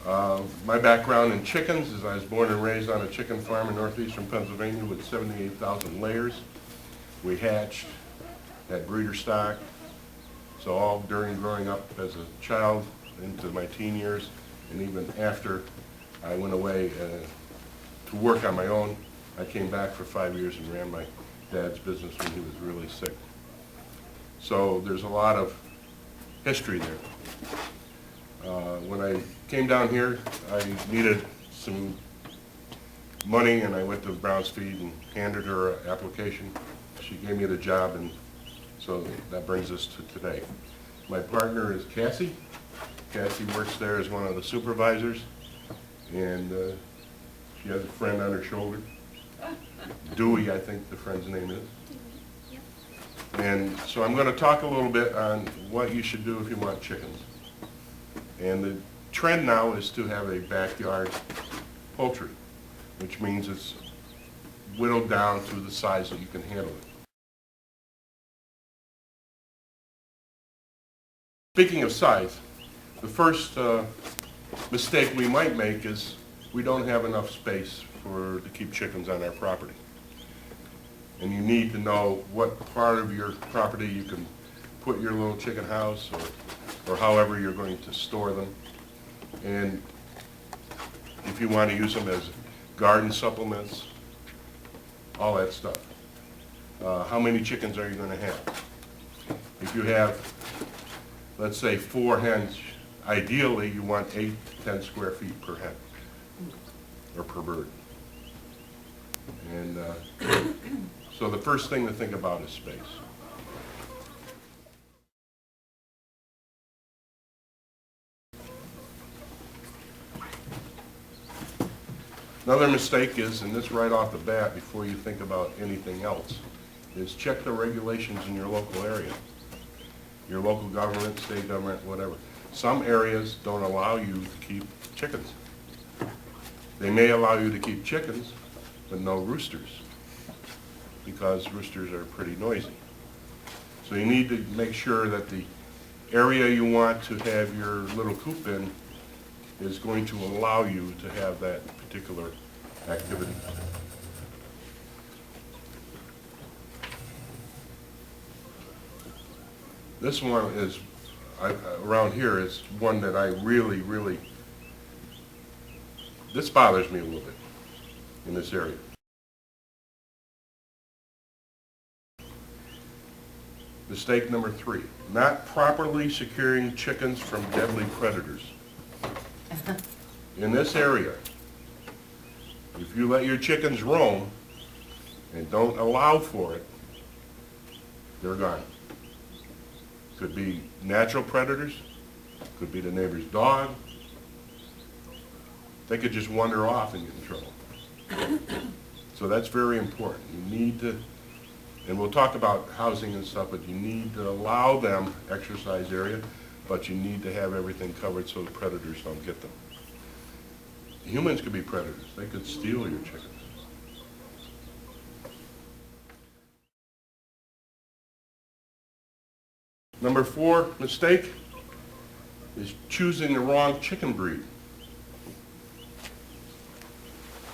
My background in chickens is I was born and raised on a chicken farm in northeastern Pennsylvania with 78,000 layers. We hatched, had breeder stock, so all during growing up as a child into my teen years, and even after I went away to work on my own, I came back for 5 years and ran my dad's business when he was really sick. So there's a lot of history there. When I came down here, I needed some money, and I went to Brown's Feed and handed her an application. She gave me the job, and so that brings us to today. My partner is Cassie. Cassie works there as one of the supervisors, and she has a friend on her shoulder. Dewey, I think the friend's name is. And so I'm going to talk a little bit on what you should do if you want chickens. And the trend now is to have a backyard poultry, which means it's whittled down to the size that you can handle it. Speaking of size, the first mistake we might make is we don't have enough space to keep chickens on our property. And you need to know what part of your property you can put your little chicken house or however you're going to store them. And if you want to use them as garden supplements, all that stuff. How many chickens are you going to have? If you have, let's say, 4 hens, ideally you want 8 to 10 square feet per hen or per bird. And so the first thing to think about is space. Another mistake is, and this right off the bat before you think about anything else, is check the regulations in your local area. Your local government, state government, whatever. Some areas don't allow you to keep chickens. They may allow you to keep chickens, but no roosters, because roosters are pretty noisy. So you need to make sure that the area you want to have your little coop in is going to allow you to have that particular activity. This one is, around here, is one that I really, this bothers me a little bit in this area. Mistake number 3, not properly securing chickens from deadly predators. In this area, if you let your chickens roam and don't allow for it, they're gone. Could be natural predators, could be the neighbor's dog. They could just wander off and get in trouble. So that's very important. You need to, and we'll talk about housing and stuff, but you need to allow them exercise area, but you need to have everything covered so the predators don't get them. Humans could be predators. They could steal your chickens. Number 4 mistake is choosing the wrong chicken breed.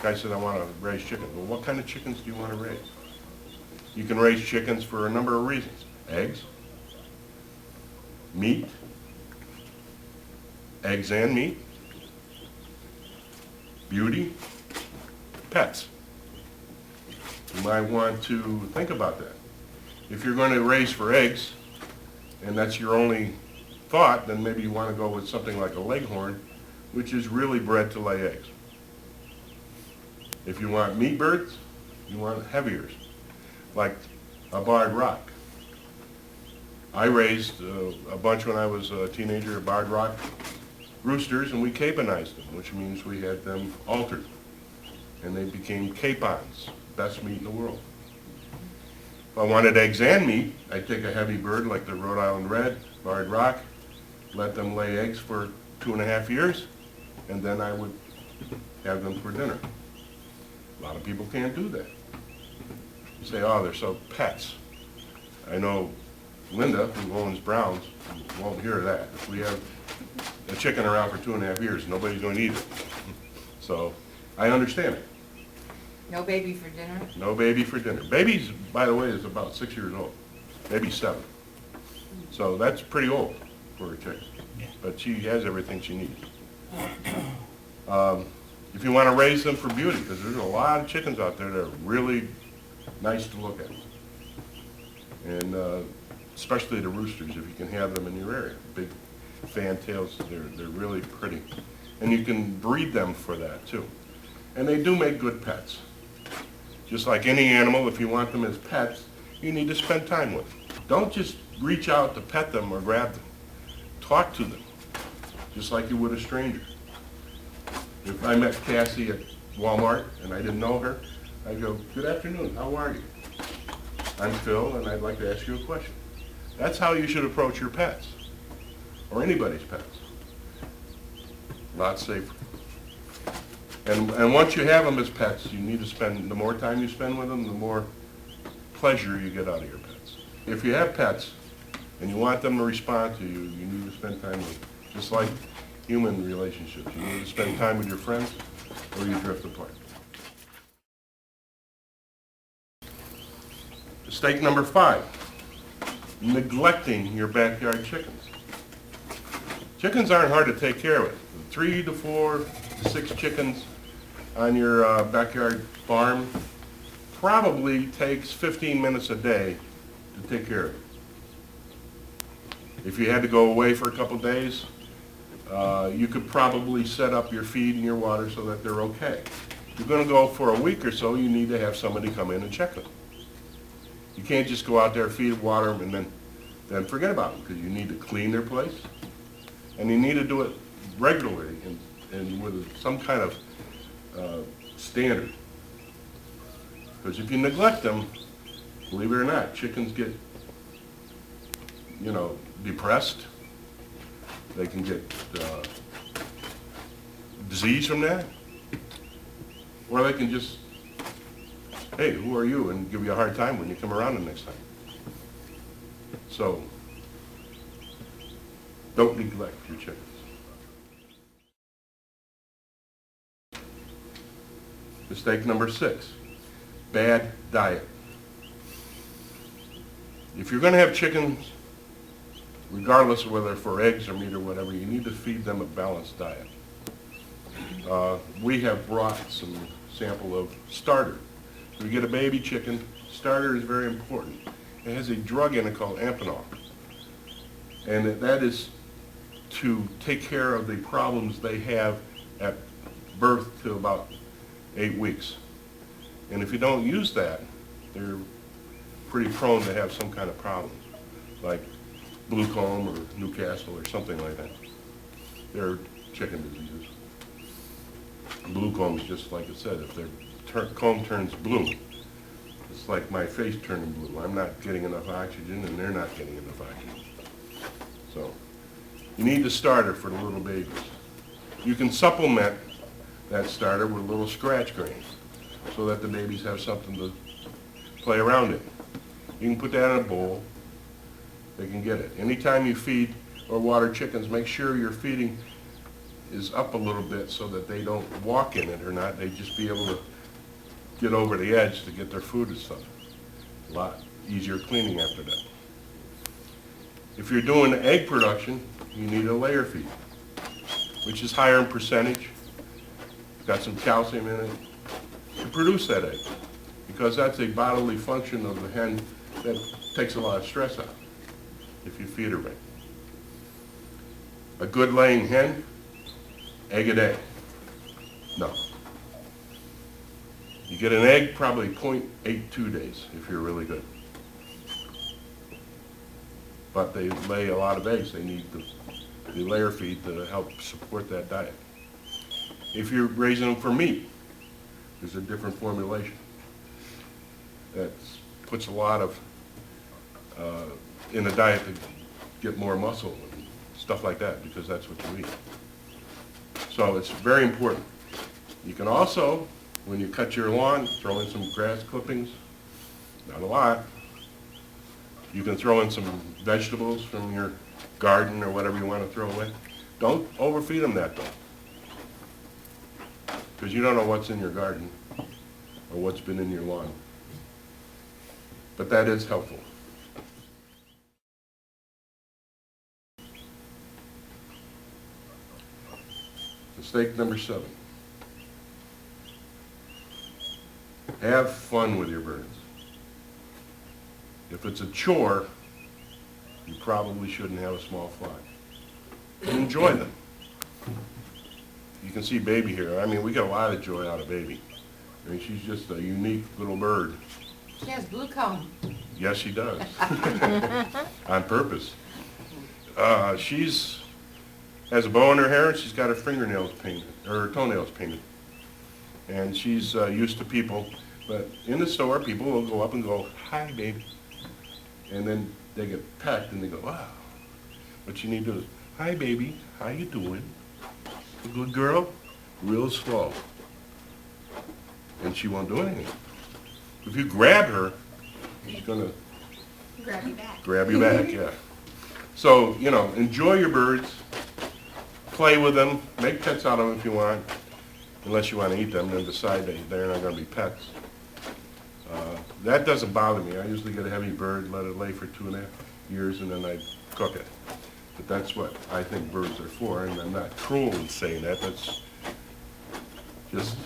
Guy said, I want to raise chickens. Well, what kind of chickens do you want to raise? You can raise chickens for a number of reasons. Eggs, meat, eggs and meat, beauty, pets. You might want to think about that. If you're going to raise for eggs, and that's your only thought, then maybe you want to go with something like a leghorn, which is really bred to lay eggs. If you want meat birds, you want heaviers, like a barred rock. I raised a bunch when I was a teenager, barred rock roosters, and we caponized them, which means we had them altered. And they became capons, best meat in the world. If I wanted eggs and meat, I'd take a heavy bird like the Rhode Island Red, barred rock, let them lay eggs for 2.5 years, and then I would have them for dinner. A lot of people can't do that. You say, oh, they're so pets. I know Linda, who owns Brown's, won't hear that. If we have a chicken around for 2.5 years. Nobody's going to eat it. So I understand it. No baby for dinner? No baby for dinner. Baby's, by the way, is about 6 years old. Maybe 7. So that's pretty old for a chicken. But she has everything she needs. If you want to raise them for beauty, because there's a lot of chickens out there that are really nice to look at. And especially the roosters, if you can have them in your area. Big fantails, they're really pretty. And you can breed them for that too. And they do make good pets. Just like any animal, if you want them as pets, you need to spend time with them. Don't just reach out to pet them or grab them. Talk to them, just like you would a stranger. If I met Cassie at Walmart and I didn't know her, I'd go, "Good afternoon, how are you? I'm Phil and I'd like to ask you a question." That's how you should approach your pets, or anybody's pets. A lot safer. And once you have them as pets, you need to spend, the more time you spend with them, the more pleasure you get out of your pets. If you have pets and you want them to respond to you, you need to spend time with them. Just like human relationships. You need to spend time with your friends or you drift apart. Mistake number 5, neglecting your backyard chickens. Chickens aren't hard to take care of. 3 to 4 to 6 chickens on your backyard farm probably takes 15 minutes a day to take care of it. If you had to go away for a couple days, you could probably set up your feed and your water so that they're okay. If you're going to go for a week or so, you need to have somebody come in and check them. You can't just go out there, feed, water them, and then forget about them, because you need to clean their place, and you need to do it regularly and with some kind of standard. Because if you neglect them, believe it or not, chickens get, depressed. They can get disease from that. Or they can just, "Hey, who are you?" and give you a hard time when you come around the next time. So, don't neglect your chickens. Mistake number 6, bad diet. If you're going to have chickens, regardless of whether for eggs or meat or whatever, you need to feed them a balanced diet. We have brought some sample of starter. If you get a baby chicken, starter is very important. It has a drug in it called ampanol. And that is to take care of the problems they have at birth to about 8 weeks. And if you don't use that, they're pretty prone to have some kind of problems, like blue comb or Newcastle or something like that. They're chicken diseases. Blue comb is just like it said, if their comb turns blue, it's like my face turning blue. I'm not getting enough oxygen and they're not getting enough oxygen. So you need the starter for the little babies. You can supplement that starter with little scratch grains so that the babies have something to play around in. You can put that in a bowl. They can get it. Anytime you feed or water chickens, make sure your feeding is up a little bit so that they don't walk in it or not. They just be able to get over the edge to get their food and stuff. A lot easier cleaning after that. If you're doing egg production, you need a layer feed, which is higher in percentage. It's got some calcium in it to produce that egg, because that's a bodily function of the hen that takes a lot of stress out if you feed her right. A good laying hen, egg a day. No. You get an egg probably 0.82 days if you're really good. But they lay a lot of eggs. They need the layer feed to help support that diet. If you're raising them for meat, there's a different formulation that puts a lot of in the diet to get more muscle and stuff like that, because that's what you eat. So it's very important. You can also, when you cut your lawn, throw in some grass clippings, not a lot. You can throw in some vegetables from your garden or whatever you want to throw in. Don't overfeed them that though. Because you don't know what's in your garden or what's been in your lawn. But that is helpful. Mistake number 7. Have fun with your birds. If it's a chore, you probably shouldn't have a small flock. Enjoy them. You can see Baby here. I mean, we get a lot of joy out of Baby. I mean, she's just a unique little bird. She has blue comb. Yes, she does. On purpose. She's has a bow in her hair, and she's got her fingernails painted, or her toenails painted. And she's used to people, but in the store, people will go up and go, "Hi, baby." And then they get pecked, and they go, "Wow." What you need to do is, "Hi, baby, how you doing? A good girl?" Real slow. And she won't do anything. If you grab her, she's gonna Grab you back. grab you back, yeah. So, you know, enjoy your birds, play with them, make pets out of them if you want, unless you want to eat them, then decide that they're not going to be pets. That doesn't bother me. I usually get a heavy bird, let it lay for 2.5 years, and then I cook it. But that's what I think birds are for, and I'm not cruel in saying that. That's just,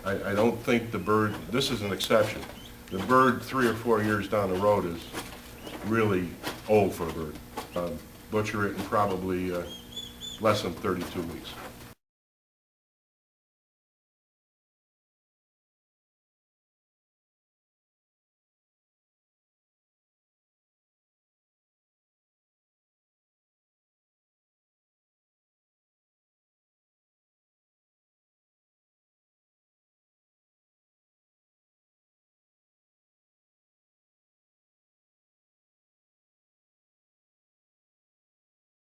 I don't think the bird, this is an exception. The bird 3 or 4 years down the road is really old for a bird. Butcher it in probably less than 32 weeks.